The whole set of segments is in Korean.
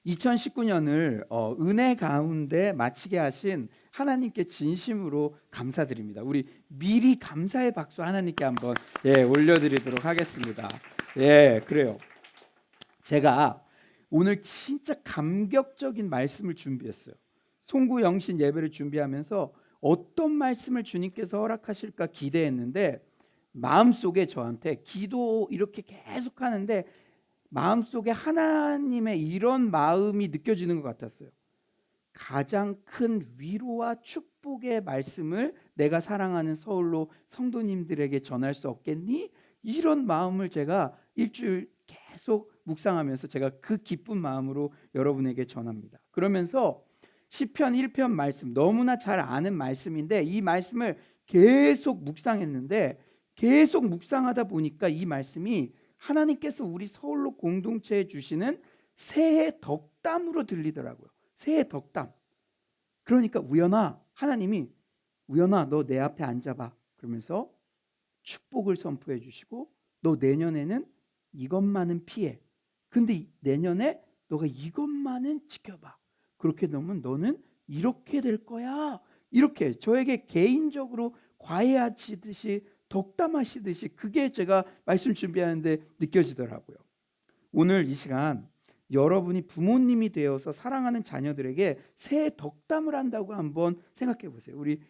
2019년을 은혜 가운데 마치게 하신 하나님께 진심으로 감사드립니다. 우리 미리 감사의 박수 하나님께 한번 올려드리도록 하겠습니다. 그래요. 제가 오늘 진짜 감격적인 말씀을 준비했어요. 송구 영신 예배를 준비하면서 어떤 말씀을 주님께서 허락하실까 기대했는데 마음속에 저한테 기도 이렇게 계속 하는데 마음속에 하나님의 이런 마음이 느껴지는 것 같았어요. 가장 큰 위로와 축복의 말씀을 내가 사랑하는 서울로 성도님들에게 전할 수 없겠니? 이런 마음을 제가 일주일 계속 묵상하면서 제가 그 기쁜 마음으로 여러분에게 전합니다. 그러면서 시편 1편 말씀, 너무나 잘 아는 말씀인데 이 말씀을 계속 묵상했는데 계속 묵상하다 보니까 이 말씀이 하나님께서 우리 서울로 공동체에 주시는 새해 덕담으로 들리더라고요. 새해 덕담. 그러니까 하나님이 우연아 너 내 앞에 앉아봐. 그러면서 축복을 선포해 주시고 너 내년에는 이것만은 피해. 근데 내년에 너가 이것만은 지켜봐. 그렇게 되면 너는 이렇게 될 거야. 이렇게 저에게 개인적으로 과외하시듯이 덕담하시듯이 그게 제가 말씀 준비하는데 느껴지더라고요. 오늘 이 시간 여러분이 부모님이 되어서 사랑하는 자녀들에게 새해 덕담을 한다고 한번 생각해 보세요. 우리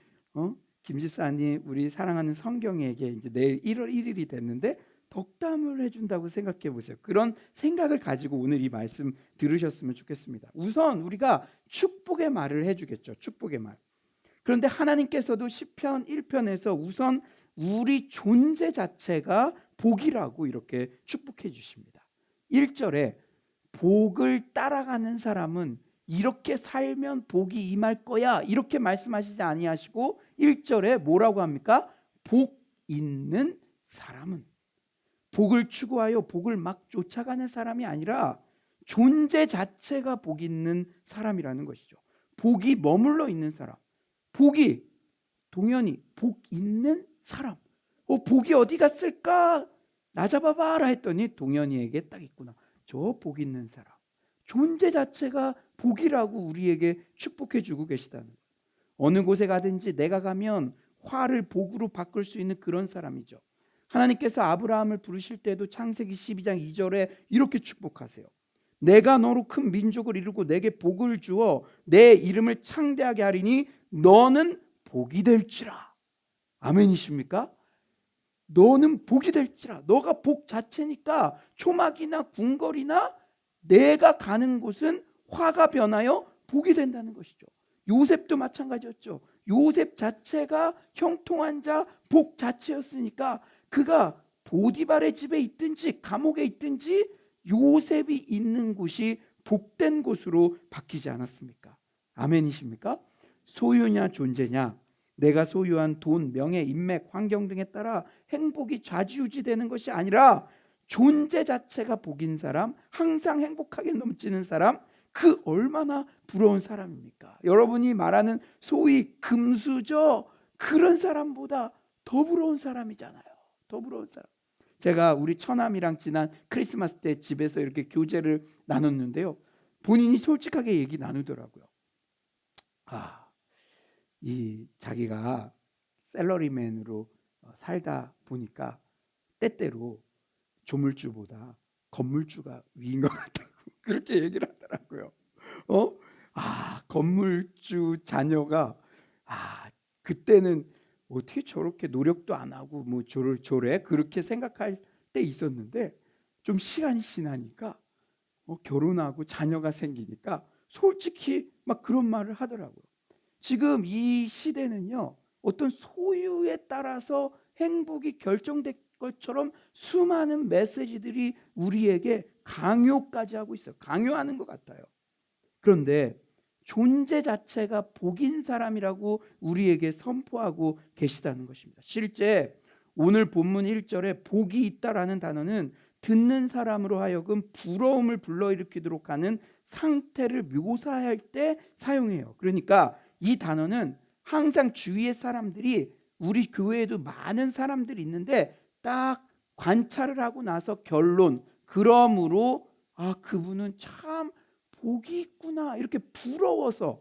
김 집사님 우리 사랑하는 성경에게 이제 내일 1월 1일이 됐는데 덕담을 해준다고 생각해 보세요. 그런 생각을 가지고 오늘 이 말씀 들으셨으면 좋겠습니다. 우선 우리가 축복의 말을 해주겠죠. 축복의 말. 그런데 하나님께서도 시편 1편에서 우선 우리 존재 자체가 복이라고 이렇게 축복해 주십니다. 1절에 복을 따라가는 사람은 이렇게 살면 복이 임할 거야 이렇게 말씀하시지 아니하시고 1절에 뭐라고 합니까? 복 있는 사람은, 복을 추구하여 복을 막 쫓아가는 사람이 아니라 존재 자체가 복 있는 사람이라는 것이죠. 복이 머물러 있는 사람, 복이 동현이 복 있는 사람. 복이 어디 갔을까? 나 잡아봐라 했더니 동현이에게 딱 있구나. 저 복 있는 사람. 존재 자체가 복이라고 우리에게 축복해 주고 계시다는 거예요. 어느 곳에 가든지 내가 가면 화를 복으로 바꿀 수 있는 그런 사람이죠. 하나님께서 아브라함을 부르실 때도 창세기 12장 2절에 이렇게 축복하세요. 내가 너로 큰 민족을 이루고 내게 복을 주어 내 이름을 창대하게 하리니 너는 복이 될지라. 아멘이십니까? 너는 복이 될지라. 너가 복 자체니까 초막이나 궁궐이나 내가 가는 곳은 화가 변하여 복이 된다는 것이죠. 요셉도 마찬가지였죠. 요셉 자체가 형통한 자, 복 자체였으니까 그가 보디발의 집에 있든지 감옥에 있든지 요셉이 있는 곳이 복된 곳으로 바뀌지 않았습니까? 아멘이십니까? 소유냐 존재냐, 내가 소유한 돈, 명예, 인맥, 환경 등에 따라 행복이 좌지우지되는 것이 아니라 존재 자체가 복인 사람, 항상 행복하게 넘치는 사람, 그 얼마나 부러운 사람입니까? 여러분이 말하는 소위 금수저 그런 사람보다 더 부러운 사람이잖아요. 더 부러운 사람. 제가 우리 처남이랑 지난 크리스마스 때 집에서 이렇게 교제를 나눴는데요. 본인이 솔직하게 얘기 나누더라고요. 이 자기가 셀러리맨으로 살다 보니까 때때로 조물주보다 건물주가 위인 것 같다고 그렇게 얘기를 하더라고요. 건물주 자녀가 그때는 어떻게 저렇게 노력도 안 하고 뭐 저래 그렇게 생각할 때 있었는데 좀 시간이 지나니까 결혼하고 자녀가 생기니까 솔직히 막 그런 말을 하더라고요. 지금 이 시대는요, 어떤 소유에 따라서 행복이 결정될 것처럼 수많은 메시지들이 우리에게 강요까지 하고 있어요. 강요하는 것 같아요. 그런데 존재 자체가 복인 사람이라고 우리에게 선포하고 계시다는 것입니다. 실제 오늘 본문 1절에 복이 있다라는 단어는 듣는 사람으로 하여금 부러움을 불러일으키도록 하는 상태를 묘사할 때 사용해요. 그러니까 이 단어는 항상 주위의 사람들이, 우리 교회에도 많은 사람들이 있는데 딱 관찰을 하고 나서 결론, 그러므로 그분은 참 복이 있구나 이렇게 부러워서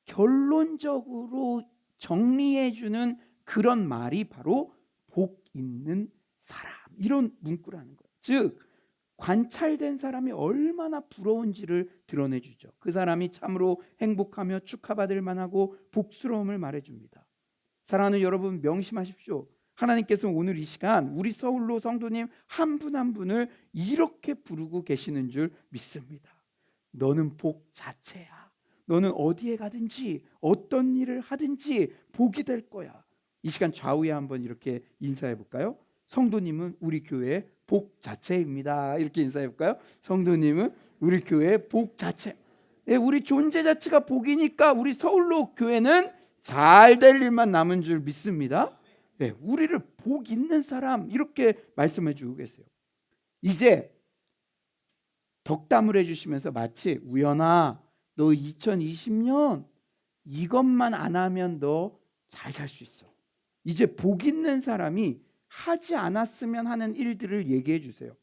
결론적으로 정리해주는 그런 말이 바로 복 있는 사람, 이런 문구라는 거예요. 즉 관찰된 사람이 얼마나 부러운지를 드러내주죠. 그 사람이 참으로 행복하며 축하받을 만하고 복스러움을 말해줍니다. 사랑하는 여러분, 명심하십시오. 하나님께서 오늘 이 시간 우리 서울로 성도님 한 분 한 분을 이렇게 부르고 계시는 줄 믿습니다. 너는 복 자체야. 너는 어디에 가든지 어떤 일을 하든지 복이 될 거야. 이 시간 좌우에 한번 이렇게 인사해 볼까요? 성도님은 우리 교회의 복 자체입니다. 이렇게 인사해 볼까요? 성도님은 우리 교회의 복 자체. 예, 우리 존재 자체가 복이니까 우리 서울로 교회는 잘 될 일만 남은 줄 믿습니다. 예, 우리를 복 있는 사람 이렇게 말씀해 주고 계세요. 이제 덕담을 해주시면서 마치 우연아 너 2020년 이것만 안 하면 너 잘 살 수 있어. 이제 복 있는 사람이 하지 않았으면 하는 일들을 얘기해 주세요.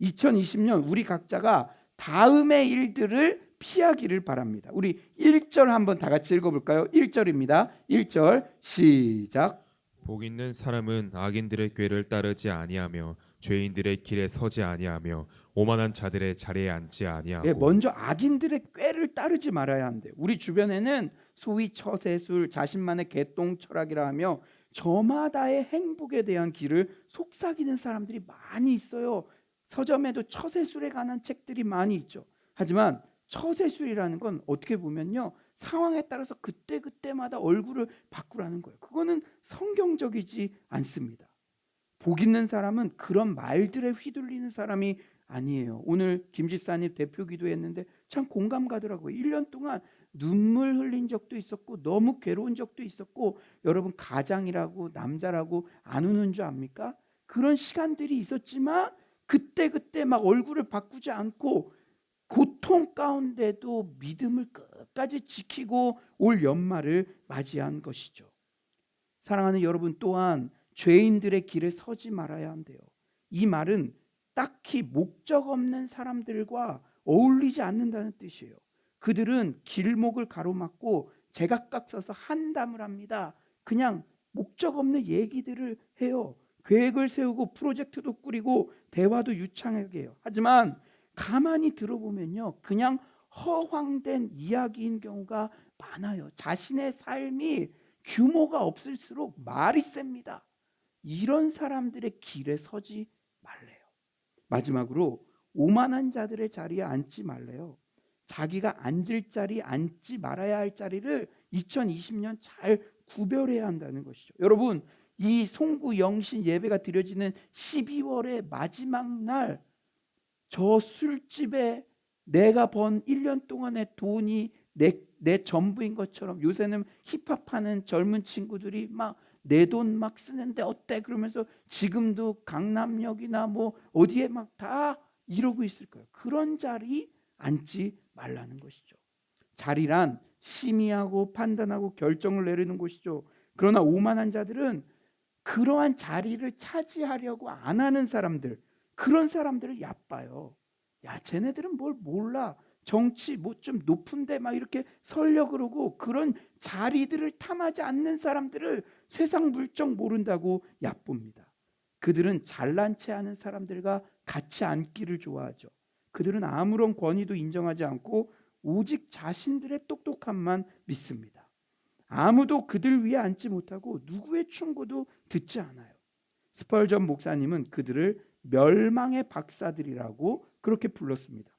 2020년 우리 각자가 다음의 일들을 피하기를 바랍니다. 우리 1절 한번 다 같이 읽어볼까요? 1절입니다. 1절 시작. 복 있는 사람은 악인들의 꾀를 따르지 아니하며 죄인들의 길에 서지 아니하며 오만한 자들의 자리에 앉지 아니하고. 예, 먼저 악인들의 꾀를 따르지 말아야 한대요. 우리 주변에는 소위 처세술, 자신만의 개똥 철학이라 하며 저마다의 행복에 대한 길을 속삭이는 사람들이 많이 있어요. 서점에도 처세술에 관한 책들이 많이 있죠. 하지만 처세술이라는 건 어떻게 보면요, 상황에 따라서 그때그때마다 얼굴을 바꾸라는 거예요. 그거는 성경적이지 않습니다. 복 있는 사람은 그런 말들에 휘둘리는 사람이 아니에요. 오늘 김 집사님 대표 기도했는데 참 공감 가더라고요. 1년 동안 눈물 흘린 적도 있었고 너무 괴로운 적도 있었고, 여러분 가장이라고 남자라고 안 우는 줄 압니까? 그런 시간들이 있었지만 그때 막 얼굴을 바꾸지 않고 고통 가운데도 믿음을 끝까지 지키고 올 연말을 맞이한 것이죠. 사랑하는 여러분, 또한 죄인들의 길에 서지 말아야 한대요. 이 말은 딱히 목적 없는 사람들과 어울리지 않는다는 뜻이에요. 그들은 길목을 가로막고 제각각 서서 한담을 합니다. 그냥 목적 없는 얘기들을 해요. 계획을 세우고 프로젝트도 꾸리고 대화도 유창하게 해요. 하지만 가만히 들어보면요, 그냥 허황된 이야기인 경우가 많아요. 자신의 삶이 규모가 없을수록 말이 셉니다. 이런 사람들의 길에 서지 말래요. 마지막으로 오만한 자들의 자리에 앉지 말래요. 자기가 앉을 자리, 앉지 말아야 할 자리를 2020년 잘 구별해야 한다는 것이죠. 여러분, 이 송구 영신 예배가 드려지는 12월의 마지막 날, 저 술집에 내가 번 1년 동안의 돈이 내 전부인 것처럼, 요새는 힙합하는 젊은 친구들이 막 내 돈 막 쓰는데 어때? 그러면서 지금도 강남역이나 뭐 어디에 막 다 이러고 있을 거예요. 그런 자리 앉지 말라는 것이죠. 자리란 심의하고 판단하고 결정을 내리는 곳이죠. 그러나 오만한 자들은 그러한 자리를 차지하려고 안 하는 사람들, 그런 사람들을 얕봐요. 야, 쟤네들은 뭘 몰라. 정치 뭐 좀 높은데 막 이렇게 설려 그러고, 그런 자리들을 탐하지 않는 사람들을 세상 물정 모른다고 얕봅니다. 그들은 잘난 체 하는 사람들과 같이 앉기를 좋아하죠. 그들은 아무런 권위도 인정하지 않고 오직 자신들의 똑똑함만 믿습니다. 아무도 그들 위에 앉지 못하고 누구의 충고도 듣지 않아요. 스펄전 목사님은 그들을 멸망의 박사들이라고 그렇게 불렀습니다.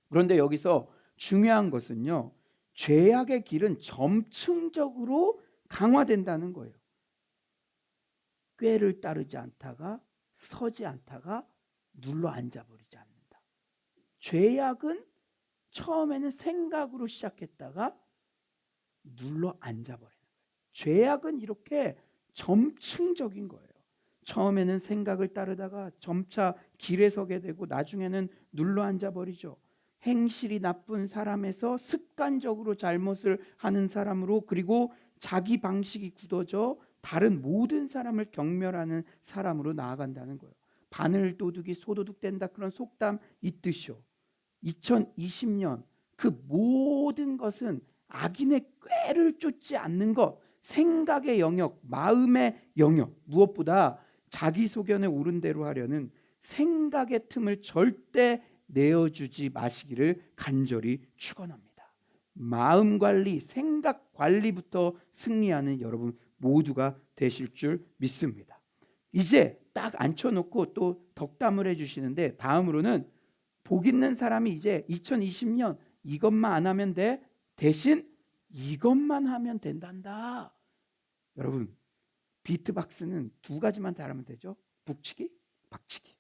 그런데 여기서 중요한 것은요, 죄악의 길은 점층적으로 강화된다는 거예요. 꾀를 따르지 않다가 서지 않다가 눌러 앉아버리지 않는다. 죄악은 처음에는 생각으로 시작했다가 눌러 앉아버리는 거예요. 죄악은 이렇게 점층적인 거예요. 처음에는 생각을 따르다가 점차 길에 서게 되고 나중에는 눌러 앉아버리죠. 행실이 나쁜 사람에서 습관적으로 잘못을 하는 사람으로, 그리고 자기 방식이 굳어져 다른 모든 사람을 경멸하는 사람으로 나아간다는 거예요. 바늘 도둑이 소도둑 된다, 그런 속담 있듯이요. 2020년 그 모든 것은 악인의 꾀를 쫓지 않는 것, 생각의 영역, 마음의 영역, 무엇보다 자기 소견에 오른 대로 하려는 생각의 틈을 절대 내어주지 마시기를 간절히 축원합니다. 마음 관리, 생각 관리부터 승리하는 여러분 모두가 되실 줄 믿습니다. 이제 딱 앉혀놓고 또 덕담을 해주시는데, 다음으로는 복 있는 사람이 이제 2020년 이것만 안 하면 돼, 대신 이것만 하면 된단다. 여러분, 비트박스는 두 가지만 잘하면 되죠. 북치기, 박치기.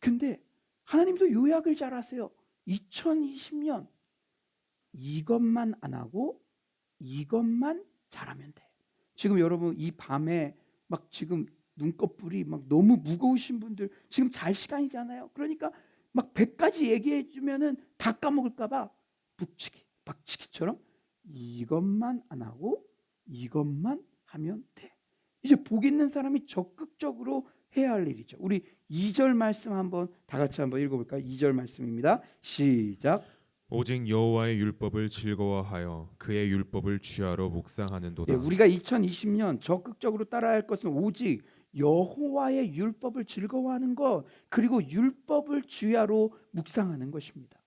근데 하나님도 요약을 잘 하세요. 2020년 이것만 안 하고 이것만 잘하면 돼. 지금 여러분 이 밤에 막 지금 눈꺼풀이 막 너무 무거우신 분들 지금 잘 시간이잖아요. 그러니까 막 100가지 얘기해 주면은 다 까먹을까 봐 북치기, 박치기처럼 이것만 안 하고 이것만 하면 돼. 이제 복 있는 사람이 적극적으로 해야 할 일이죠. 우리 2절 말씀 한번 다 같이 한번 읽어볼까요? 2절 말씀입니다. 시작. 오직 여호와의 율법을 즐거워하여 그의 율법을 주야로 묵상하는도다. 우리가 2020년 적극적으로 따라야 할 것은 오직 여호와의 율법을 즐거워하는 것, 그리고 율법을 주야로 묵상하는 것입니다.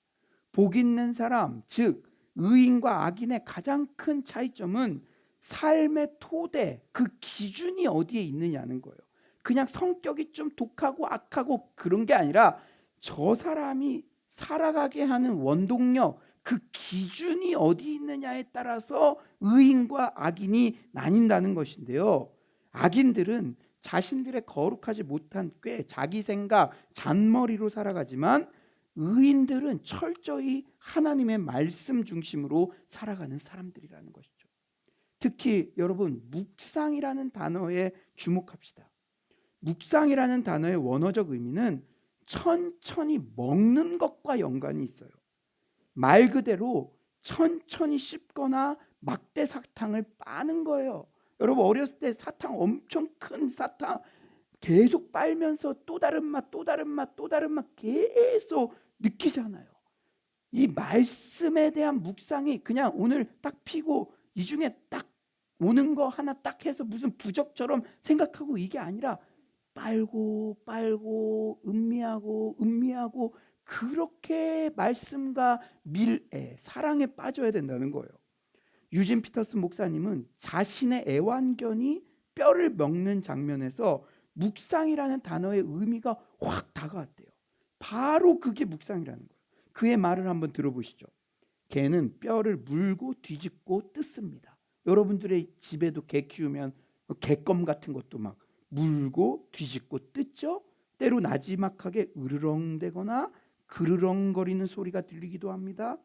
복 있는 사람, 즉 의인과 악인의 가장 큰 차이점은 삶의 토대, 그 기준이 어디에 있느냐는 거예요. 그냥 성격이 좀 독하고 악하고 그런 게 아니라 저 사람이 살아가게 하는 원동력, 그 기준이 어디 있느냐에 따라서 의인과 악인이 나뉜다는 것인데요. 악인들은 자신들의 거룩하지 못한 꾀, 자기 생각, 잔머리로 살아가지만 의인들은 철저히 하나님의 말씀 중심으로 살아가는 사람들이라는 것이죠. 특히 여러분, 묵상이라는 단어에 주목합시다. 묵상이라는 단어의 원어적 의미는 천천히 먹는 것과 연관이 있어요. 말 그대로 천천히 씹거나 막대 사탕을 빠는 거예요. 여러분 어렸을 때 사탕, 엄청 큰 사탕 계속 빨면서 또 다른 맛, 또 다른 맛, 또 다른 맛 계속 느끼잖아요. 이 말씀에 대한 묵상이 그냥 오늘 딱 피고 이 중에 딱 오는 거 하나 딱 해서 무슨 부적처럼 생각하고 이게 아니라 빨고 빨고 음미하고 음미하고 그렇게 말씀과 밀애, 사랑에 빠져야 된다는 거예요. 유진 피터슨 목사님은 자신의 애완견이 뼈를 먹는 장면에서 묵상이라는 단어의 의미가 확 다가왔대요. 바로 그게 묵상이라는 거예요. 그의 말을 한번 들어보시죠. 개는 뼈를 물고 뒤집고 뜯습니다. 여러분들의 집에도 개 키우면 개껌 같은 것도 막 물고 뒤집고 뜯죠. 때로 나지막하게 으르렁대거나 그르렁거리는 소리가 들리기도 합니다.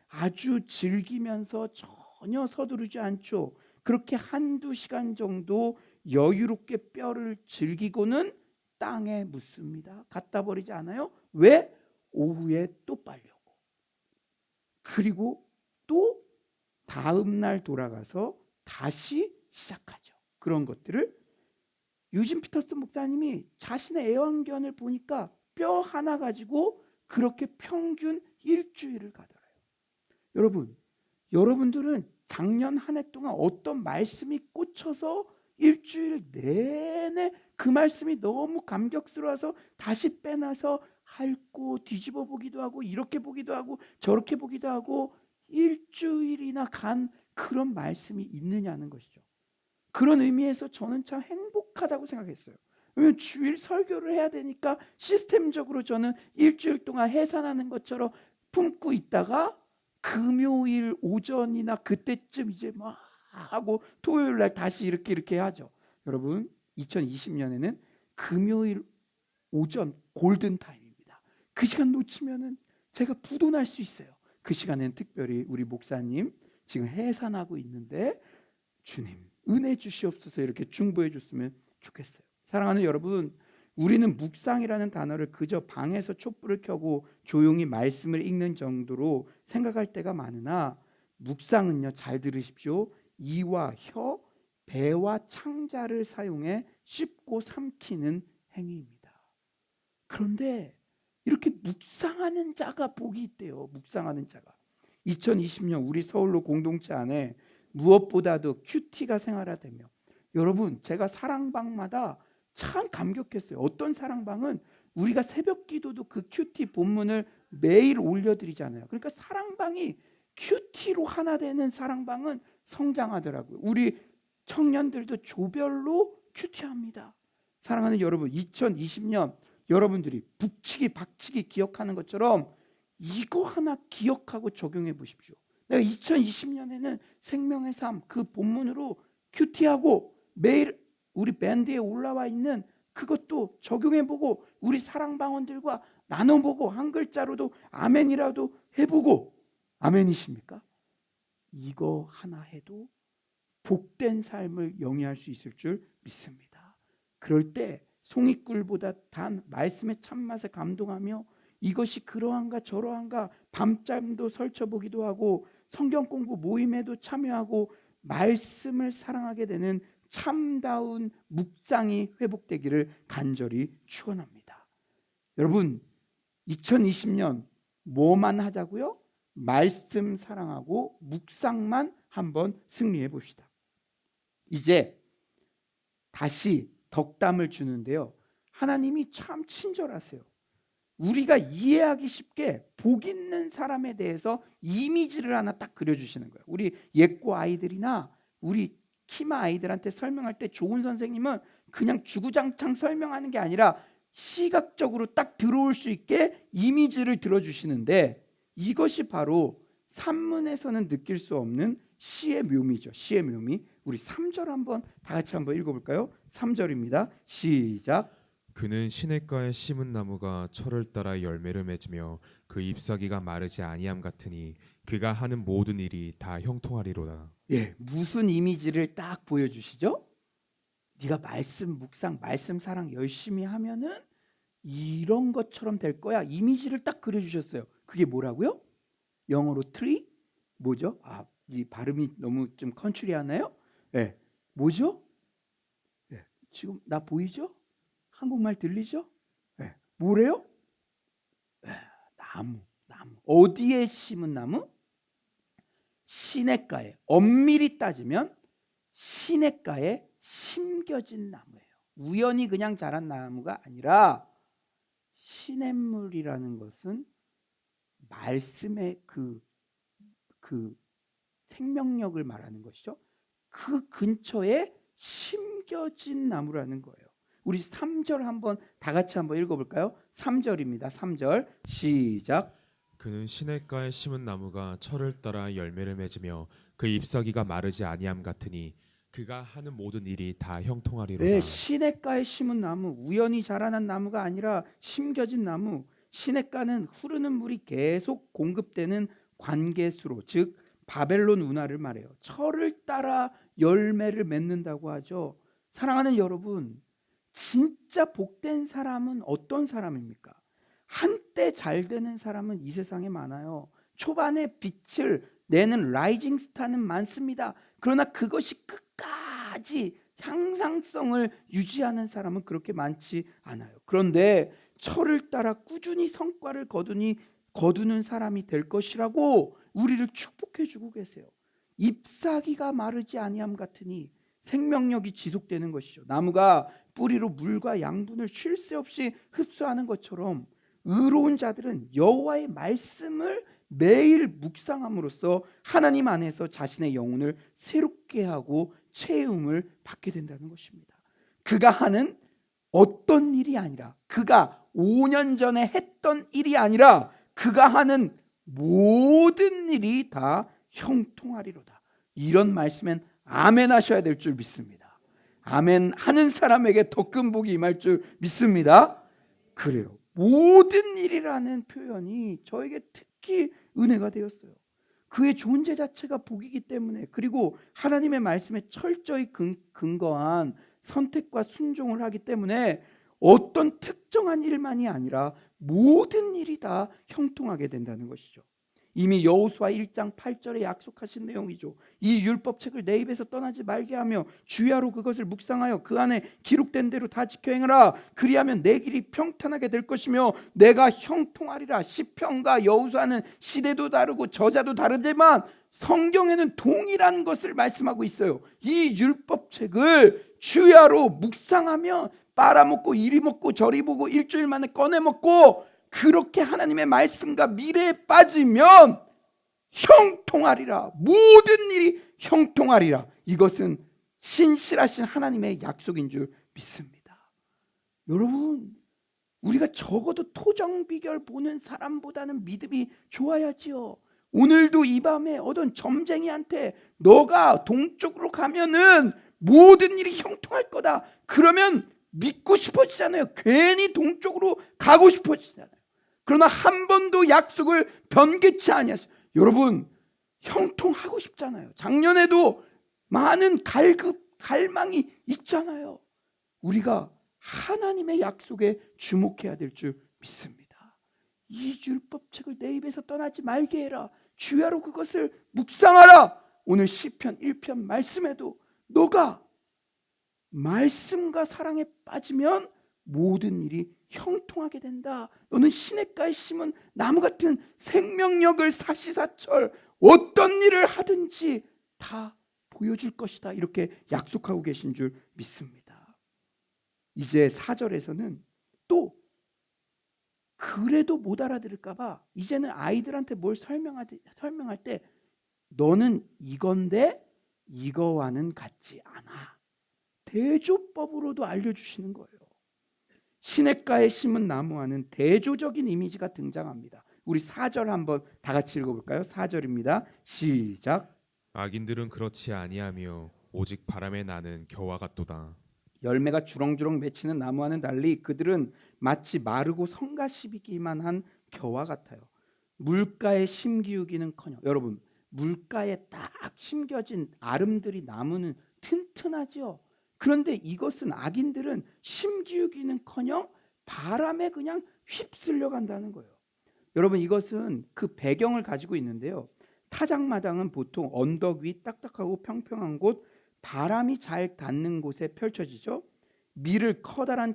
아주 즐기면서 전혀 서두르지 않죠. 그렇게 한두 시간 정도 여유롭게 뼈를 즐기고는 땅에 묻습니다. 갖다 버리지 않아요. 왜? 오후에 또 빨려고. 그리고 또 다음 날 돌아가서 다시 시작하죠. 그런 것들을 유진 피터슨 목사님이 자신의 애완견을 보니까 뼈 하나 가지고 그렇게 평균 일주일을 가더래요. 여러분, 여러분들은 작년 한 해 동안 어떤 말씀이 꽂혀서 일주일 내내 그 말씀이 너무 감격스러워서 다시 빼놔서 핥고 뒤집어 보기도 하고 이렇게 보기도 하고 저렇게 보기도 하고 일주일이나 간 그런 말씀이 있느냐는 것이죠. 그런 의미에서 저는 참 행복하다고 생각했어요. 왜냐하면 주일 설교를 해야 되니까 시스템적으로 저는 일주일 동안 해산하는 것처럼 품고 있다가 금요일 오전이나 그때쯤 이제 막 하고 토요일 날 다시 이렇게 하죠. 여러분 2020년에는 금요일 오전 골든 타임입니다. 그 시간 놓치면은 제가 부도날 수 있어요. 그 시간에는 특별히 우리 목사님 지금 해산하고 있는데 주님 은혜 주시옵소서 이렇게 중보해 줬으면 좋겠어요. 사랑하는 여러분, 우리는 묵상이라는 단어를 그저 방에서 촛불을 켜고 조용히 말씀을 읽는 정도로 생각할 때가 많으나 묵상은요, 잘 들으십시오. 이와 혀, 배와 창자를 사용해 씹고 삼키는 행위입니다. 그런데 이렇게 묵상하는 자가 복이 있대요. 묵상하는 자가. 2020년 우리 서울로 공동체 안에 무엇보다도 큐티가 생활화되며, 여러분 제가 사랑방마다 참 감격했어요. 어떤 사랑방은 우리가 새벽 기도도 그 큐티 본문을 매일 올려드리잖아요. 그러니까 사랑방이 큐티로 하나 되는 사랑방은 성장하더라고요. 우리 청년들도 조별로 큐티합니다. 사랑하는 여러분, 2020년 여러분들이 북치기 박치기 기억하는 것처럼 이거 하나 기억하고 적용해 보십시오. 내가 2020년에는 생명의 삶 그 본문으로 큐티하고 매일 우리 밴드에 올라와 있는 그것도 적용해보고 우리 사랑방원들과 나눠보고 한 글자로도 아멘이라도 해보고, 아멘이십니까? 이거 하나 해도 복된 삶을 영위할 수 있을 줄 믿습니다. 그럴 때 송이꿀보다 단 말씀의 참맛에 감동하며 이것이 그러한가 저러한가 밤잠도 설쳐보기도 하고 성경 공부 모임에도 참여하고 말씀을 사랑하게 되는 참다운 묵상이 회복되기를 간절히 축원합니다. 여러분 2020년 뭐만 하자고요? 말씀 사랑하고 묵상만 한번 승리해 봅시다. 이제 다시 덕담을 주는데요. 하나님이 참 친절하세요. 우리가 이해하기 쉽게 복 있는 사람에 대해서 이미지를 하나 딱 그려주시는 거예요. 우리 예고 아이들이나 우리 키마 아이들한테 설명할 때 좋은 선생님은 그냥 주구장창 설명하는 게 아니라 시각적으로 딱 들어올 수 있게 이미지를 들어주시는데, 이것이 바로 산문에서는 느낄 수 없는 시의 묘미죠. 시의 묘미. 우리 3절 한번 다 같이 한번 읽어볼까요? 3절입니다. 시작. 그는 시냇가에 심은 나무가 철을 따라 열매를 맺으며 그 잎사귀가 마르지 아니함 같으니 그가 하는 모든 일이 다 형통하리로다. 예, 무슨 이미지를 딱 보여주시죠? 네가 말씀 묵상, 말씀 사랑 열심히 하면은 이런 것처럼 될 거야. 이미지를 딱 그려주셨어요. 그게 뭐라고요? 영어로 tree? 뭐죠? 이 발음이 너무 좀 컨트리하나요? 예, 뭐죠? 예, 지금 나 보이죠? 한국말 들리죠? 예, 뭐래요? 예, 나무. 어디에 심은 나무? 시냇가에. 엄밀히 따지면 시냇가에 심겨진 나무예요. 우연히 그냥 자란 나무가 아니라 시냇물이라는 것은 말씀의 그 생명력을 말하는 것이죠. 그 근처에 심겨진 나무라는 거예요. 우리 3절 한번 다 같이 한번 읽어볼까요? 3절입니다. 3절 시작. 그는 시냇가에 심은 나무가 철을 따라 열매를 맺으며 그 잎사귀가 마르지 아니함 같으니 그가 하는 모든 일이 다 형통하리로다. 네, 시냇가에 심은 나무, 우연히 자라난 나무가 아니라 심겨진 나무. 시냇가는 흐르는 물이 계속 공급되는 관계수로, 즉 바벨론 운하를 말해요. 철을 따라 열매를 맺는다고 하죠. 사랑하는 여러분, 진짜 복된 사람은 어떤 사람입니까? 한때 잘 되는 사람은 이 세상에 많아요. 초반에 빛을 내는 라이징 스타는 많습니다. 그러나 그것이 끝까지 향상성을 유지하는 사람은 그렇게 많지 않아요. 그런데 철을 따라 꾸준히 성과를 거두는 사람이 될 것이라고 우리를 축복해 주고 계세요. 잎사귀가 마르지 아니함 같으니 생명력이 지속되는 것이죠. 나무가 뿌리로 물과 양분을 쉴 새 없이 흡수하는 것처럼 의로운 자들은 여호와의 말씀을 매일 묵상함으로써 하나님 안에서 자신의 영혼을 새롭게 하고 채움을 받게 된다는 것입니다. 그가 하는 어떤 일이 아니라, 그가 5년 전에 했던 일이 아니라 그가 하는 모든 일이 다 형통하리로다. 이런 말씀엔 아멘 하셔야 될 줄 믿습니다. 아멘 하는 사람에게 더 큰 복이 임할 줄 믿습니다. 그래요. 모든 일이라는 표현이 저에게 특히 은혜가 되었어요. 그의 존재 자체가 복이기 때문에, 그리고 하나님의 말씀에 철저히 근거한 선택과 순종을 하기 때문에 어떤 특정한 일만이 아니라 모든 일이 다 형통하게 된다는 것이죠. 이미 여호수아 1장 8절에 약속하신 내용이죠. 이 율법책을 내 입에서 떠나지 말게 하며 주야로 그것을 묵상하여 그 안에 기록된 대로 다 지켜 행하라. 그리하면 내 길이 평탄하게 될 것이며 내가 형통하리라. 시편과 여호수아는 시대도 다르고 저자도 다르지만 성경에는 동일한 것을 말씀하고 있어요. 이 율법책을 주야로 묵상하며 빨아먹고 이리 먹고 저리 보고 일주일 만에 꺼내 먹고 그렇게 하나님의 말씀과 미래에 빠지면 형통하리라. 모든 일이 형통하리라. 이것은 신실하신 하나님의 약속인 줄 믿습니다. 여러분, 우리가 적어도 토정비결 보는 사람보다는 믿음이 좋아야지요. 오늘도 이 밤에 어떤 점쟁이한테 너가 동쪽으로 가면은 모든 일이 형통할 거다. 그러면 믿고 싶어지잖아요. 괜히 동쪽으로 가고 싶어지잖아요. 그러나 한 번도 약속을 변개치 아니하시고 여러분 형통하고 싶잖아요. 작년에도 많은 갈망이 있잖아요. 우리가 하나님의 약속에 주목해야 될 줄 믿습니다. 이 율법책을 내 입에서 떠나지 말게 해라. 주야로 그것을 묵상하라. 오늘 시편 1편 말씀에도 너가 말씀과 사랑에 빠지면 모든 일이 형통하게 된다. 너는 시냇가에 심은 나무 같은 생명력을 사시사철 어떤 일을 하든지 다 보여줄 것이다. 이렇게 약속하고 계신 줄 믿습니다. 이제 4절에서는 또 그래도 못 알아들을까 봐 이제는 아이들한테 뭘 설명할 때 너는 이건데 이거와는 같지 않아. 대조법으로도 알려주시는 거예요. 시냇가에 심은 나무와는 대조적인 이미지가 등장합니다. 우리 4절 한번 다 같이 읽어볼까요? 4절입니다. 시작. 악인들은 그렇지 아니하며 오직 바람에 나는 겨와 같도다. 열매가 주렁주렁 맺히는 나무와는 달리 그들은 마치 마르고 성가시비기만 한 겨와 같아요. 물가에 심기우기는커녕 여러분 물가에 딱 심겨진 아름드리 나무는 튼튼하죠. 그런데 이것은 악인들은 심기우기는커녕 바람에 그냥 휩쓸려 간다는 거예요. 여러분 이것은 그 배경을 가지고 있는데요. 타작마당은 보통 언덕 위 딱딱하고 평평한 곳 바람이 잘 닿는 곳에 펼쳐지죠. 밀을 커다란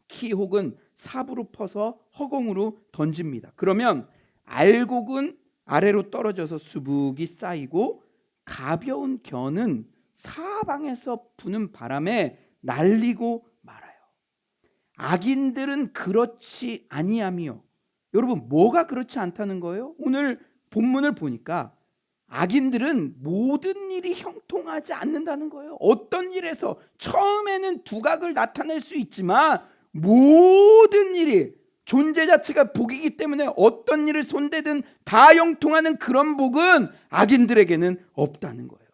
키 혹은 삽으로 퍼서 허공으로 던집니다. 그러면 알곡은 아래로 떨어져서 수북이 쌓이고 가벼운 겨는 사방에서 부는 바람에 날리고 말아요. 악인들은 그렇지 아니하며 여러분 뭐가 그렇지 않다는 거예요? 오늘 본문을 보니까 악인들은 모든 일이 형통하지 않는다는 거예요. 어떤 일에서 처음에는 두각을 나타낼 수 있지만 모든 일이 존재 자체가 복이기 때문에 어떤 일을 손대든 다 형통하는 그런 복은 악인들에게는 없다는 거예요.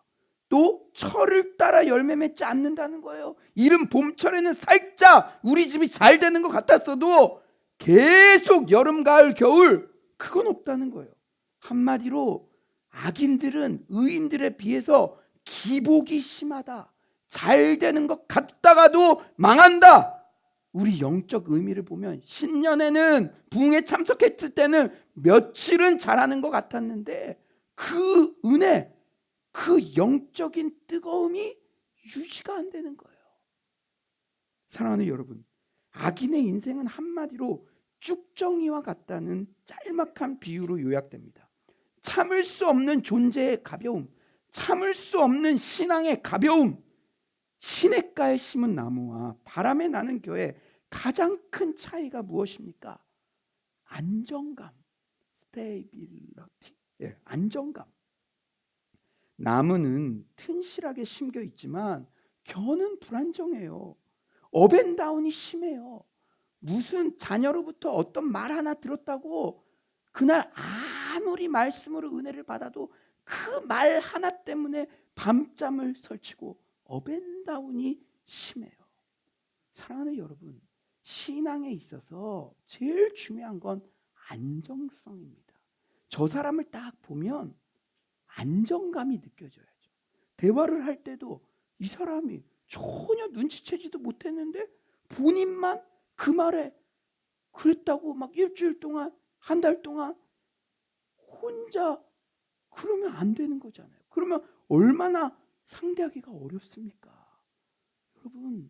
또 철을 따라 열매 맺지 않는다는 거예요. 이른 봄철에는 살짝 우리 집이 잘 되는 것 같았어도 계속 여름, 가을, 겨울 그건 없다는 거예요. 한마디로 악인들은 의인들에 비해서 기복이 심하다. 잘 되는 것 같다가도 망한다. 우리 영적 의미를 보면 신년에는 부흥에 참석했을 때는 며칠은 잘하는 것 같았는데 그 은혜, 그 영적인 뜨거움이 유지가 안 되는 거예요. 사랑하는 여러분, 악인의 인생은 한마디로 쭉정이와 같다는 짤막한 비유로 요약됩니다. 참을 수 없는 존재의 가벼움, 참을 수 없는 신앙의 가벼움, 시냇가에 심은 나무와 바람에 나는 겨의 가장 큰 차이가 무엇입니까? 안정감, stability, 안정감. 나무는 튼실하게 심겨 있지만 겨는 불안정해요. 업앤다운이 심해요. 무슨 자녀로부터 어떤 말 하나 들었다고 그날 아무리 말씀으로 은혜를 받아도 그 말 하나 때문에 밤잠을 설치고 업앤다운이 심해요. 사랑하는 여러분, 신앙에 있어서 제일 중요한 건 안정성입니다. 저 사람을 딱 보면 안정감이 느껴져야죠. 대화를 할 때도 이 사람이 전혀 눈치채지도 못했는데 본인만 그 말에 그랬다고 막 일주일 동안 한 달 동안 혼자 그러면 안 되는 거잖아요. 그러면 얼마나 상대하기가 어렵습니까? 여러분,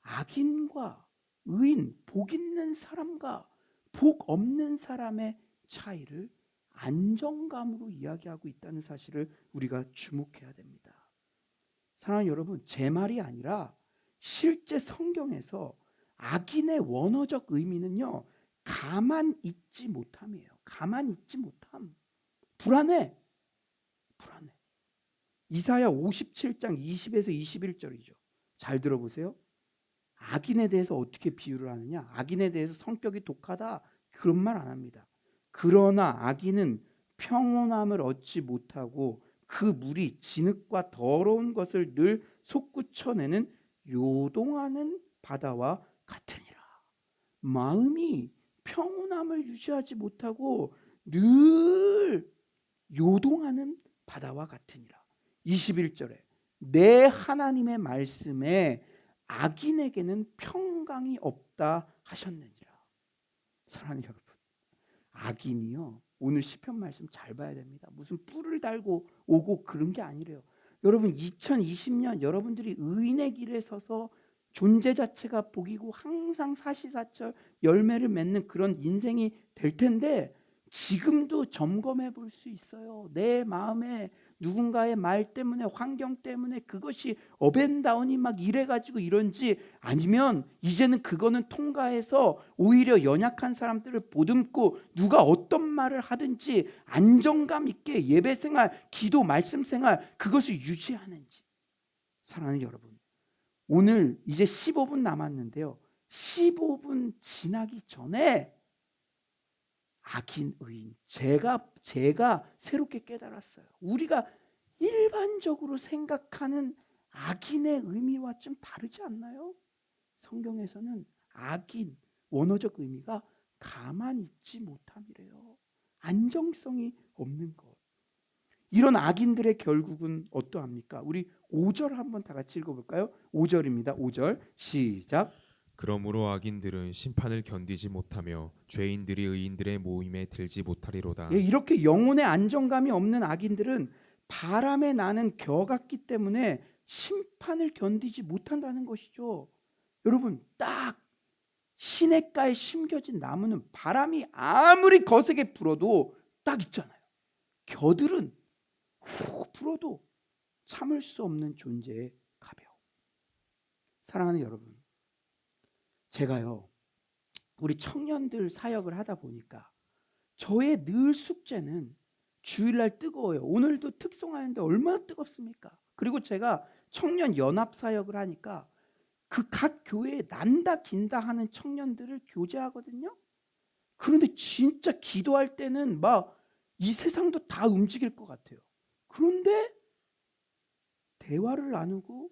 악인과 의인, 복 있는 사람과 복 없는 사람의 차이를 안정감으로 이야기하고 있다는 사실을 우리가 주목해야 됩니다. 사랑하는 여러분, 제 말이 아니라 실제 성경에서 악인의 원어적 의미는요, 가만 있지 못함이에요. 가만 있지 못함. 불안해. 이사야 57장 20에서 21절이죠. 잘 들어보세요. 악인에 대해서 어떻게 비유를 하느냐? 악인에 대해서 성격이 독하다, 그런 말 안 합니다. 그러나 악인은 평온함을 얻지 못하고 그 물이 진흙과 더러운 것을 늘 솟구쳐내는 요동하는 바다와 같으니라. 마음이 평온함을 유지하지 못하고 늘 요동하는 바다와 같으니라. 21절에 내 하나님의 말씀에 악인에게는 평강이 없다 하셨느니라. 사랑하는 여러분, 악인이요, 오늘 시편 말씀 잘 봐야 됩니다. 무슨 뿔을 달고 오고 그런 게 아니래요. 여러분, 2020년 여러분들이 의인의 길에 서서 존재 자체가 복이고 항상 사시사철 열매를 맺는 그런 인생이 될 텐데, 지금도 점검해 볼 수 있어요. 내 마음에 누군가의 말 때문에, 환경 때문에 그것이 업앤다운이 막 이래가지고 이런지, 아니면 이제는 그거는 통과해서 오히려 연약한 사람들을 보듬고 누가 어떤 말을 하든지 안정감 있게 예배생활, 기도, 말씀생활 그것을 유지하는지. 사랑하는 여러분, 오늘 이제 15분 남았는데요, 15분 지나기 전에 악인, 의인, 제가 새롭게 깨달았어요. 우리가 일반적으로 생각하는 악인의 의미와 좀 다르지 않나요? 성경에서는 악인, 원어적 의미가 가만히 있지 못함이래요. 안정성이 없는 것. 이런 악인들의 결국은 어떠합니까? 우리 5절 한번 다 같이 읽어볼까요? 5절입니다. 5절 시작. 그러므로 악인들은 심판을 견디지 못하며 죄인들이 의인들의 모임에 들지 못하리로다. 예, 이렇게 영혼의 안정감이 없는 악인들은 바람에 나는 겨 같기 때문에 심판을 견디지 못한다는 것이죠. 여러분, 딱 시냇가에 심겨진 나무는 바람이 아무리 거세게 불어도 딱 있잖아요. 겨들은 훅 불어도 참을 수 없는 존재의 가벼움. 사랑하는 여러분, 제가요, 우리 청년들 사역을 하다 보니까 저의 늘 숙제는 주일날 뜨거워요. 오늘도 특송하는데 얼마나 뜨겁습니까? 그리고 제가 청년 연합 사역을 하니까 그 각 교회에 난다 긴다 하는 청년들을 교제하거든요. 그런데 진짜 기도할 때는 막 이 세상도 다 움직일 것 같아요. 그런데 대화를 나누고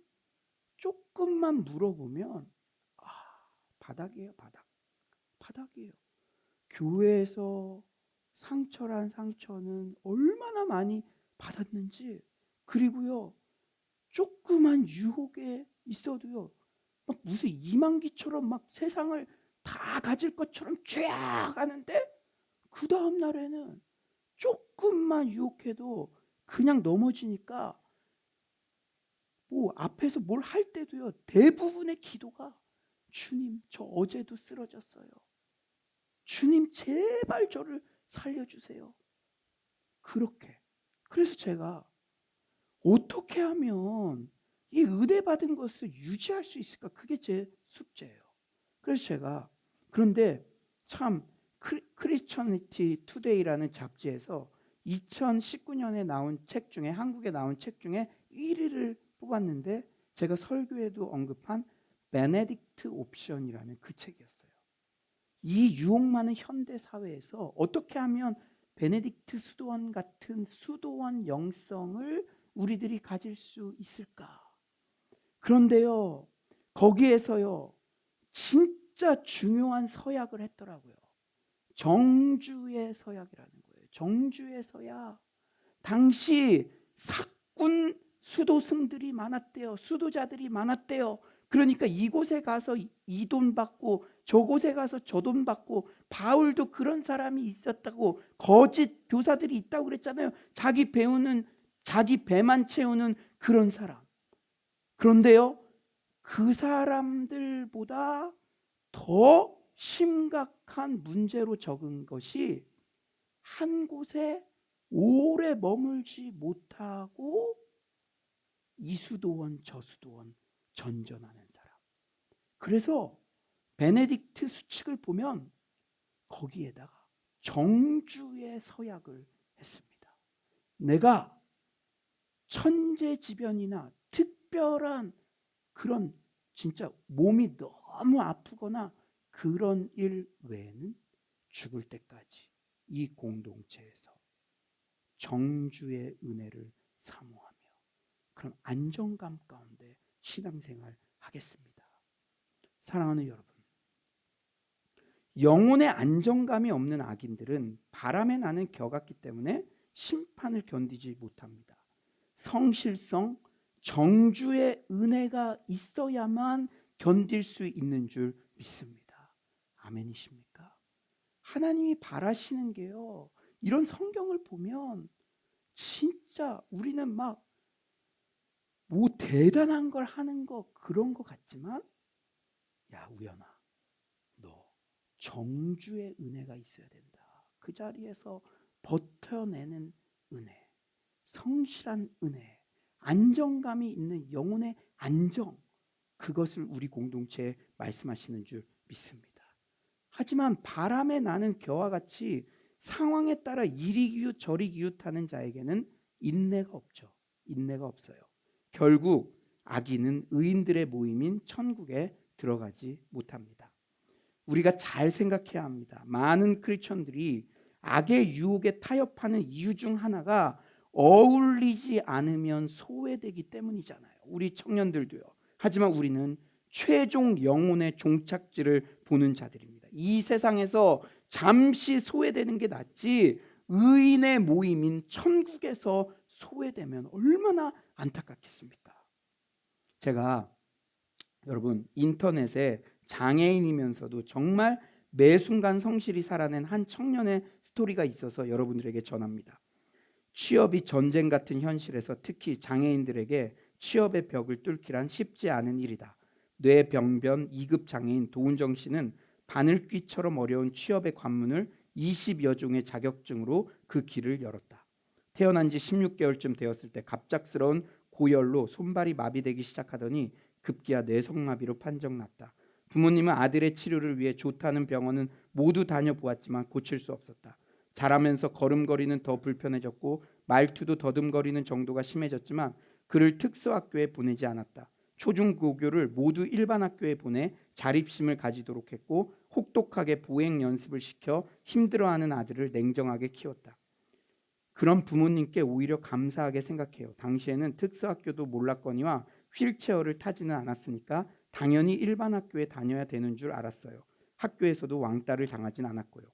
조금만 물어보면 바닥이에요. 바닥이에요. 교회에서 상처란 상처는 얼마나 많이 받았는지, 그리고요, 조그만 유혹에 있어도요, 막 무슨 이만기처럼 막 세상을 다 가질 것처럼 쫙 하는데, 그 다음 날에는 조금만 유혹해도 그냥 넘어지니까, 뭐 앞에서 뭘 할 때도요, 대부분의 기도가 주님, 저 어제도 쓰러졌어요. 주님, 제발 저를 살려주세요. 그렇게. 그래서 제가 어떻게 하면 이 의대받은 것을 유지할 수 있을까? 그게 제 숙제예요. 그래서 제가, 그런데 참 크리스천리티 투데이라는 잡지에서 2019년에 나온 책 중에, 한국에 나온 책 중에 1위를 뽑았는데, 제가 설교에도 언급한 베네딕트 옵션이라는 그 책이었어요. 이 유혹 많은 현대 사회에서 어떻게 하면 베네딕트 수도원 같은 수도원 영성을 우리들이 가질 수 있을까? 그런데요, 거기에서요, 진짜 중요한 서약을 했더라고요. 정주의 서약이라는 거예요. 정주의 서약. 당시 사꾼 수도승들이 많았대요. 수도자들이 많았대요. 그러니까 이곳에 가서 이 돈 받고 저곳에 가서 저 돈 받고, 바울도 그런 사람이 있었다고, 거짓 교사들이 있다고 그랬잖아요. 자기 배만 채우는 그런 사람. 그런데요, 그 사람들보다 더 심각한 문제로 적은 것이 한 곳에 오래 머물지 못하고 이수도원 저수도원 전전하는 사람. 그래서 베네딕트 수칙을 보면 거기에다가 정주의 서약을 했습니다. 내가 천재지변이나 특별한 그런 진짜 몸이 너무 아프거나 그런 일 외에는 죽을 때까지 이 공동체에서 정주의 은혜를 사모하며 그런 안정감 가운데 신앙생활 하겠습니다. 사랑하는 여러분, 영혼의 안정감이 없는 악인들은 바람에 나는 겨 같기 때문에 심판을 견디지 못합니다. 성실성, 정주의 은혜가 있어야만 견딜 수 있는 줄 믿습니다. 아멘이십니까? 하나님이 바라시는 게요, 이런 성경을 보면 진짜 우리는 막 뭐 대단한 걸 하는 거 그런 거 같지만, 야 우연아, 너 정주의 은혜가 있어야 된다. 그 자리에서 버텨내는 은혜, 성실한 은혜, 안정감이 있는 영혼의 안정, 그것을 우리 공동체에 말씀하시는 줄 믿습니다. 하지만 바람에 나는 겨와 같이 상황에 따라 이리 기웃 저리 기웃하는 자에게는 인내가 없죠. 인내가 없어요. 결국 악인은 의인들의 모임인 천국에 들어가지 못합니다. 우리가 잘 생각해야 합니다. 많은 크리스천들이 악의 유혹에 타협하는 이유 중 하나가 어울리지 않으면 소외되기 때문이잖아요. 우리 청년들도요. 하지만 우리는 최종 영혼의 종착지를 보는 자들입니다. 이 세상에서 잠시 소외되는 게 낫지, 의인의 모임인 천국에서 소외되면 얼마나 안타깝겠습니까? 제가 여러분 인터넷에 장애인이면서도 정말 매 순간 성실히 살아낸 한 청년의 스토리가 있어서 여러분들에게 전합니다. 취업이 전쟁 같은 현실에서 특히 장애인들에게 취업의 벽을 뚫기란 쉽지 않은 일이다. 뇌병변 2급 장애인 도은정 씨는 바늘귀처럼 어려운 취업의 관문을 20여 종의 자격증으로 그 길을 열었다. 태어난 지 16개월쯤 되었을 때 갑작스러운 고열로 손발이 마비되기 시작하더니 급기야 뇌성마비로 판정났다. 부모님은 아들의 치료를 위해 좋다는 병원은 모두 다녀보았지만 고칠 수 없었다. 자라면서 걸음걸이는 더 불편해졌고 말투도 더듬거리는 정도가 심해졌지만 그를 특수학교에 보내지 않았다. 초중고교를 모두 일반 학교에 보내 자립심을 가지도록 했고 혹독하게 보행 연습을 시켜 힘들어하는 아들을 냉정하게 키웠다. 그런 부모님께 오히려 감사하게 생각해요. 당시에는 특수학교도 몰랐거니와 휠체어를 타지는 않았으니까 당연히 일반 학교에 다녀야 되는 줄 알았어요. 학교에서도 왕따를 당하진 않았고요.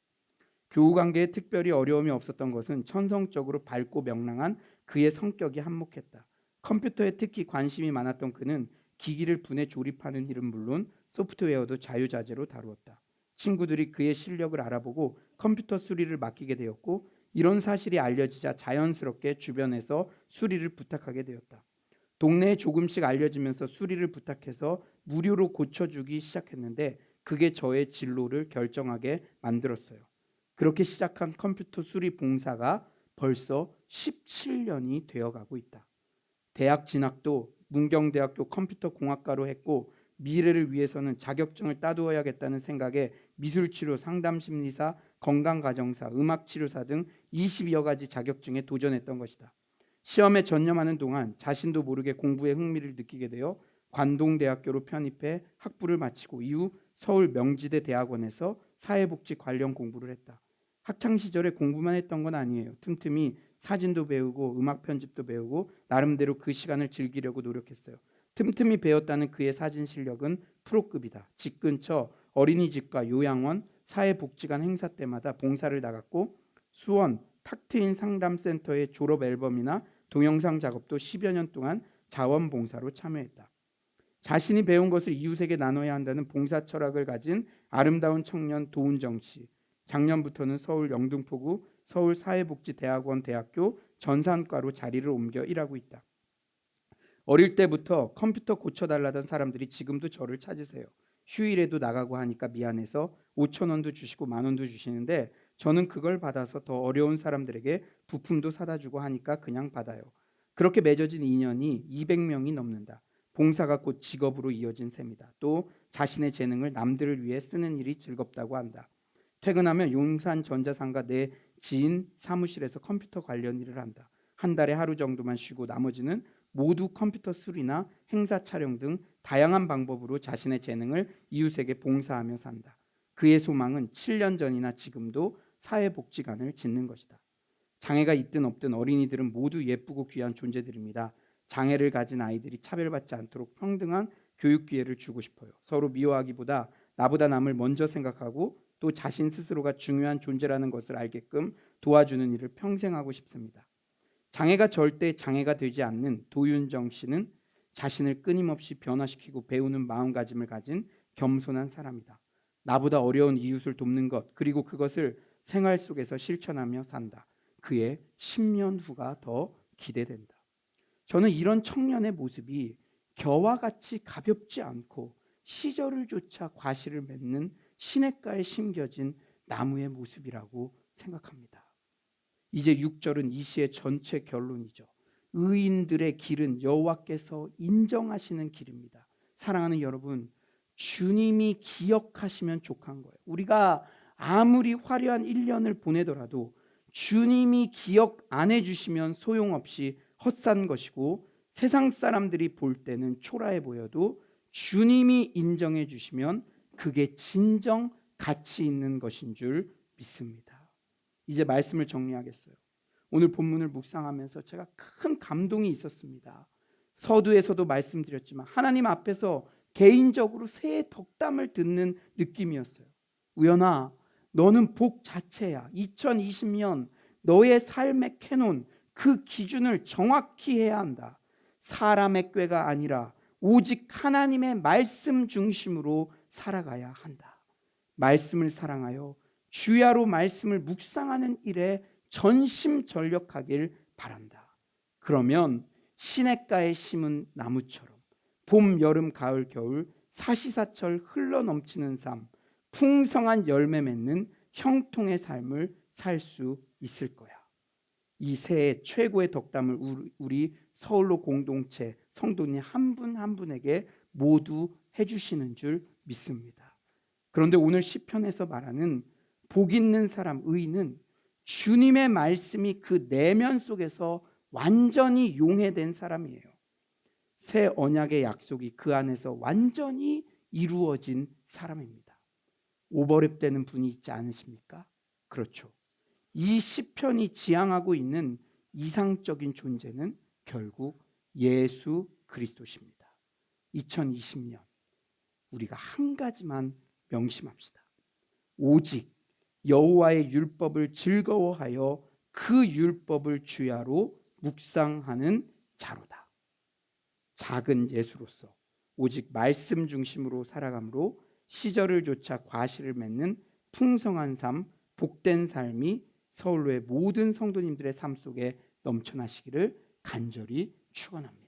교우 관계에 특별히 어려움이 없었던 것은 천성적으로 밝고 명랑한 그의 성격이 한몫했다. 컴퓨터에 특히 관심이 많았던 그는 기기를 분해 조립하는 일은 물론 소프트웨어도 자유자재로 다루었다. 친구들이 그의 실력을 알아보고 컴퓨터 수리를 맡기게 되었고 이런 사실이 알려지자 자연스럽게 주변에서 수리를 부탁하게 되었다. 동네에 조금씩 알려지면서 수리를 부탁해서 무료로 고쳐주기 시작했는데 그게 저의 진로를 결정하게 만들었어요. 그렇게 시작한 컴퓨터 수리 봉사가 벌써 17년이 되어가고 있다. 대학 진학도 문경대학교 컴퓨터공학과로 했고 미래를 위해서는 자격증을 따두어야겠다는 생각에 미술치료, 상담심리사, 건강가정사, 음악치료사 등 20여 가지 자격증에 도전했던 것이다. 시험에 전념하는 동안 자신도 모르게 공부에 흥미를 느끼게 되어 관동대학교로 편입해 학부를 마치고 이후 서울 명지대 대학원에서 사회복지 관련 공부를 했다. 학창시절에 공부만 했던 건 아니에요. 틈틈이 사진도 배우고 음악 편집도 배우고 나름대로 그 시간을 즐기려고 노력했어요. 틈틈이 배웠다는 그의 사진 실력은 프로급이다. 집 근처 어린이집과 요양원, 사회복지관 행사 때마다 봉사를 나갔고 수원 탁 트인 상담센터의 졸업 앨범이나 동영상 작업도 10여 년 동안 자원봉사로 참여했다. 자신이 배운 것을 이웃에게 나눠야 한다는 봉사 철학을 가진 아름다운 청년 도은정 씨. 작년부터는 서울 영등포구 서울사회복지대학원 대학교 전산과로 자리를 옮겨 일하고 있다. 어릴 때부터 컴퓨터 고쳐달라던 사람들이 지금도 저를 찾으세요. 휴일에도 나가고 하니까 미안해서 5천 원도 주시고 만 원도 주시는데 저는 그걸 받아서 더 어려운 사람들에게 부품도 사다 주고 하니까 그냥 받아요. 그렇게 맺어진 인연이 200명이 넘는다. 봉사가 곧 직업으로 이어진 셈이다. 또 자신의 재능을 남들을 위해 쓰는 일이 즐겁다고 한다. 퇴근하면 용산 전자상가 내 지인 사무실에서 컴퓨터 관련 일을 한다. 한 달에 하루 정도만 쉬고 나머지는 모두 컴퓨터 수리나 행사 촬영 등 다양한 방법으로 자신의 재능을 이웃에게 봉사하며 산다. 그의 소망은 7년 전이나 지금도 사회복지관을 짓는 것이다. 장애가 있든 없든 어린이들은 모두 예쁘고 귀한 존재들입니다. 장애를 가진 아이들이 차별받지 않도록 평등한 교육 기회를 주고 싶어요. 서로 미워하기보다 나보다 남을 먼저 생각하고 또 자신 스스로가 중요한 존재라는 것을 알게끔 도와주는 일을 평생 하고 싶습니다. 장애가 절대 장애가 되지 않는 도윤정 씨는 자신을 끊임없이 변화시키고 배우는 마음가짐을 가진 겸손한 사람이다. 나보다 어려운 이웃을 돕는 것 그리고 그것을 생활 속에서 실천하며 산다. 그의 10년 후가 더 기대된다. 저는 이런 청년의 모습이 겨와 같이 가볍지 않고 시절을 조차 과실을 맺는 시냇가에 심겨진 나무의 모습이라고 생각합니다. 이제 6절은 이 시의 전체 결론이죠. 의인들의 길은 여호와께서 인정하시는 길입니다. 사랑하는 여러분, 주님이 기억하시면 족한 거예요. 우리가 아무리 화려한 1년을 보내더라도 주님이 기억 안 해주시면 소용없이 헛산 것이고 세상 사람들이 볼 때는 초라해 보여도 주님이 인정해 주시면 그게 진정 가치 있는 것인 줄 믿습니다. 이제 말씀을 정리하겠어요. 오늘 본문을 묵상하면서 제가 큰 감동이 있었습니다. 서두에서도 말씀드렸지만 하나님 앞에서 개인적으로 새해 덕담을 듣는 느낌이었어요. 우연아, 너는 복 자체야. 2020년 너의 삶의 캐논, 그 기준을 정확히 해야 한다. 사람의 꾀가 아니라 오직 하나님의 말씀 중심으로 살아가야 한다. 말씀을 사랑하여 주야로 말씀을 묵상하는 일에 전심전력하길 바란다. 그러면 시냇가에 심은 나무처럼 봄, 여름, 가을, 겨울 사시사철 흘러넘치는 삶, 풍성한 열매 맺는 형통의 삶을 살 수 있을 거야. 이 새해 최고의 덕담을 우리 서울로 공동체 성도님 한 분 한 분에게 모두 해주시는 줄 믿습니다. 그런데 오늘 시편에서 말하는 복 있는 사람, 의인은 주님의 말씀이 그 내면 속에서 완전히 용해된 사람이에요. 새 언약의 약속이 그 안에서 완전히 이루어진 사람입니다. 오버랩되는 분이 있지 않으십니까? 그렇죠. 이 시편이 지향하고 있는 이상적인 존재는 결국 예수 그리스도십니다. 2020년 우리가 한 가지만 명심합시다. 오직 여호와의 율법을 즐거워하여 그 율법을 주야로 묵상하는 자로다. 작은 예수로서 오직 말씀 중심으로 살아감으로 시절을 조차 과실을 맺는 풍성한 삶, 복된 삶이 서울로의 모든 성도님들의 삶 속에 넘쳐나시기를 간절히 축원합니다.